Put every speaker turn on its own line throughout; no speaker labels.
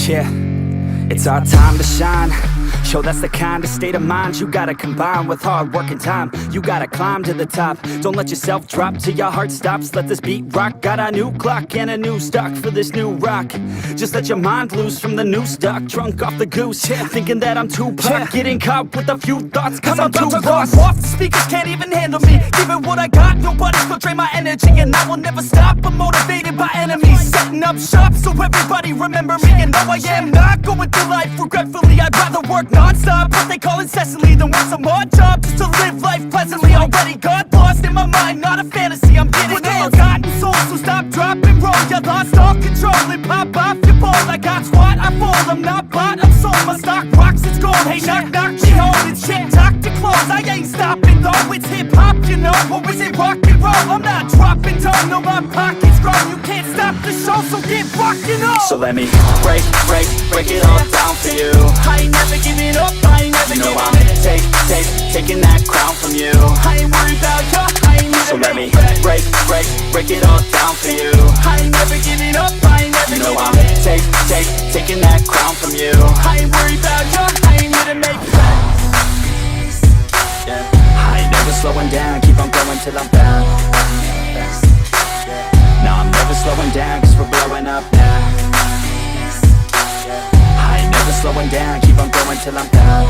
Yeah, it's our time to shine. Yo, that's the kind of state of mind you gotta combine with hard work and time. You gotta climb to the top. Don't let yourself drop till your heart stops. Let this beat rock. Got a new clock and a new stock for this new rock. Just let your mind loose from the new stock. Drunk off the goose, yeah. Thinking that I'm too pop. Getting caught with a few thoughts cause I'm too lost. Off, the speakers can't even handle me. Give it what I got, nobody's gonna drain my energy. And I will never stop, I'm motivated by enemies. Setting up shop so everybody remember me. And no, I am not going through life regretfully. I'd rather work non-stop, what they call incessantly, than work some more job just to live life pleasantly. Already got lost in my mind, not a fantasy. I'm getting ill-gotten souls, so stop, drop, and roll. You lost all control and pop off your ball. I got squat, I fall, I'm not bought, I'm sold. My stock rocks, it's gold. Hey, knock, knock, me home, it's shit, talk to close. I ain't stopping though, it's hip-hop, you know. Or is it rock and roll? I'm not dropping down, no, my pocket's grown. You can't stop the show, so get rockin' on. So let me break it all down for you. I ain't never giving up, I ain't never giving up. Taking that crown from you. I ain't worried about you, I ain't never. So let me break it all down for you. I ain't never giving up, I ain't never giving up. Taking that crown from you. I ain't worried about you, I ain't here to make friends. Yeah. I ain't never slowing down, keep on going till I'm found. No, I'm never slowing down cause we're blowing up now. I ain't never slowing down, keep on going till I'm down.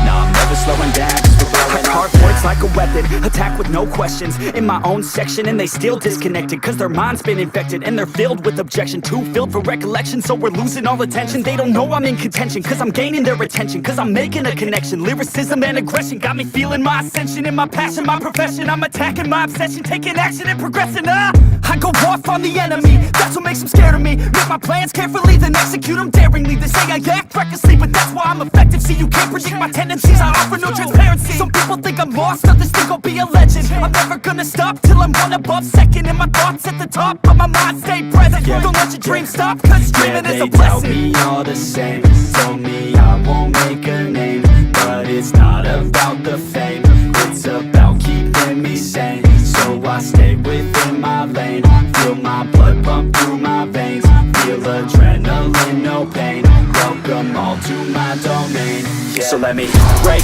No, I'm never slowing down cause we're blowing up. Hard words like a weapon, attack with no questions. In my own section and they still disconnected cause their mind's been infected and they're filled with objection. Too filled for recollection, so we're losing all attention. They don't know I'm in contention cause I'm gaining their attention. Cause I'm making a connection. Lyricism and aggression got me feeling my ascension. In my passion, my profession, I'm attacking my obsession. Taking action and progressing. I go off on the enemy, that's what makes them scared of me. Make my plans carefully, then execute them daringly. They say I act recklessly, but that's why I'm effective. See, you can't predict my tendencies, I offer no transparency. Some people think I'm lost, others think I'll be a legend. I'm never gonna stop till I'm one above second. And my thoughts at the top, but my mind stay present. Don't let your dreams stop, cause dreaming is a blessing. They tell me all the same, told me I won't make a name. But it's not about the fame, it's about keeping me sane. So I stay within my lane, feel my blood pump through my veins. Feel adrenaline, no pain, welcome all to my domain. Yeah. So let me break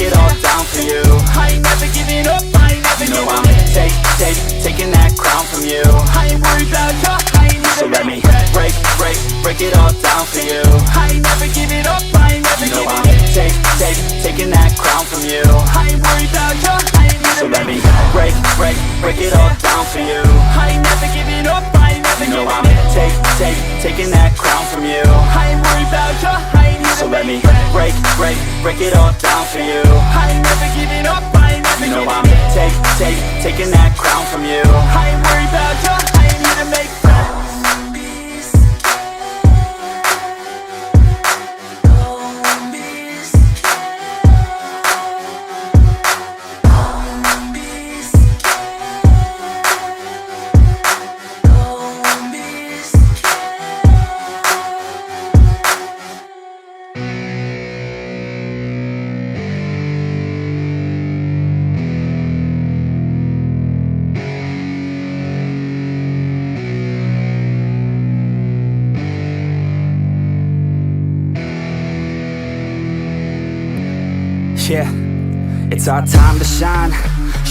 it all down for you. I ain't never giving up, I ain't never giving up. Taking that crown from you. I ain't worried about you, I ain't never. So let me break it all down for you. I ain't never giving up, I ain't never giving up. Taking that crown from you. I ain't worried about you, I ain't never. So let me break it all down for you. I ain't never giving up, I ain't never giving up. Taking that crown from you. I ain't worried about you, I ain't never. So let me break it all down for you. I ain't never giving up, I ain't never giving up. Taking that crown from you. I ain't worried about you, I ain't here to make friends. Yeah, it's our time to shine.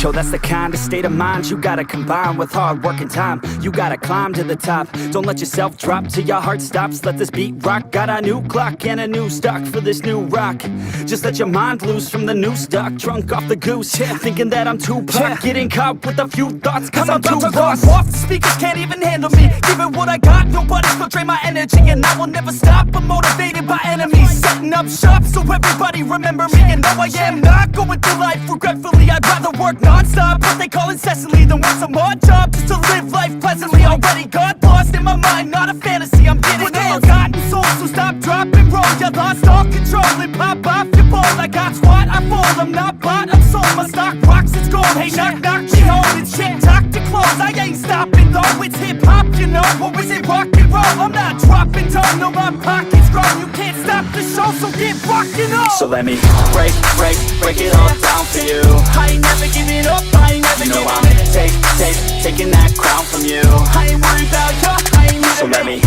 Yo, that's the kind of state of mind you gotta combine with hard work and time. You gotta climb to the top. Don't let yourself drop till your heart stops. Let this beat rock. Got a new clock and a new stock for this new rock. Just let your mind loose from the new stock. Drunk off the goose, yeah. Thinking that I'm too pop. Getting caught with a few thoughts cause I'm too lost. Off, the speakers can't even handle me. Give it what I got, nobody's gonna drain my energy. And I will never stop, I'm motivated by enemies. Setting up shop so everybody remember me. And no, I am not going through life regretfully. I'd rather work non-stop, what they call incessantly, than work some more job just to live life pleasantly. Already got lost in my mind, not a fantasy. I'm getting ill-gotten souls, so stop, drop, and roll. You lost all control and pop off your ball. I got squat, I fall, I'm not bought, I'm sold. My stock rocks, it's gold. Hey, knock, knock, me home, it's shit, talk to close. I ain't stopping though, it's hip-hop, you know. Or is it rock and roll? I'm not dropping down, no, my pocket's grown. You can't stop
the show, so get rockin' up.
So let me break it all down for you.
I ain't never giving up, I ain't never
You know
giving
I'm taking that crown from you.
I ain't worried about ya, I ain't
So
never
let me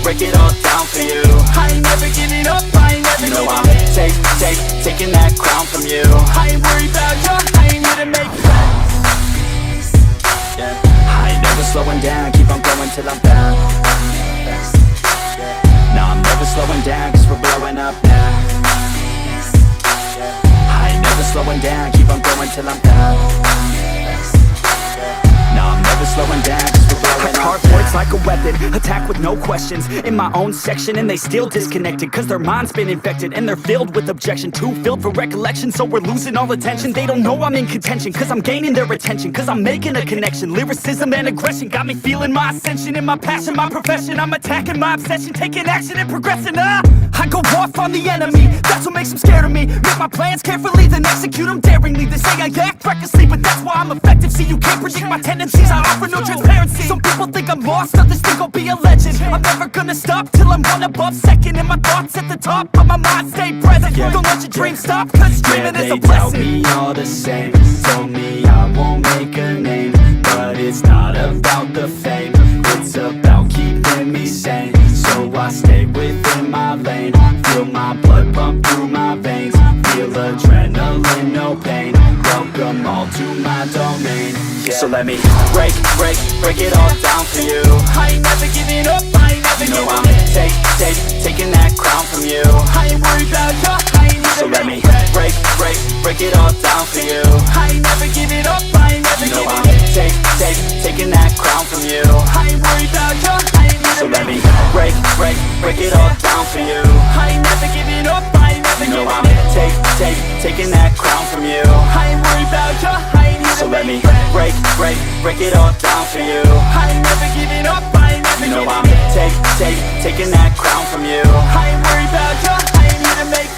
break it all down for you.
I ain't never giving up, I ain't never
You know
giving
I'm taking that crown from you.
I ain't worried about ya, I ain't here to make friends.
Yeah. I ain't never slowing down, keep on going till I'm down. No, I'm never slowing down, cause we're blowing up now. I ain't never slowing down, keep on going till I'm down. No, I'm never slowing down, cause we're blowing up. Cardboard's like a weapon, attack with no questions. In my own section, and they still disconnected, cause their mind's been infected, and they're filled with objection. Too filled for recollection, so we're losing all attention. They don't know I'm in contention, cause I'm gaining their attention, cause I'm making a connection. Lyricism and aggression got me feeling my ascension. In my passion, my profession, I'm attacking my obsession, taking action and progressing. I go off on the enemy, that's what makes them scared of me. Make my plans carefully, then execute them daringly. They say I act recklessly, but that's why I'm effective. See, you can't predict my tendencies, I offer no transparency. Some people think I'm lost, others think I'll be a legend. I'm never gonna stop till I'm one above second. And my thoughts at the top, but my mind stay present. Don't let your dreams stop, cause dreaming is a blessing. They doubt me all the same, told me I won't make a name. But it's not about the fame, it's about keeping me sane. So I stay within my lane, feel my blood pump through my veins. Feel adrenaline, no pain, welcome all to my domain. So let me break it all down for you.
I ain't never giving up, I ain't never
You know
giving
I'm
up.
taking that crown from you.
I ain't worried about ya, I ain't here
So
to
let
make
me
friends.
break it all down for you.
I ain't never giving up, I ain't never
You know
giving
I'm
up.
taking that crown from you.
I ain't worried about ya, I ain't here
So
to
let me
make friends.
break it all down for you.
I ain't never giving up, I ain't never
You know
giving
I'm
up.
taking that crown from you.
I ain't worried about ya, I ain't here
So
to
let
make
me
friends.
break it all down for you.
I ain't never giving up, I ain't never
You know
giving
I'm
up.
taking that crown from you.
I ain't worried about ya, I ain't here to make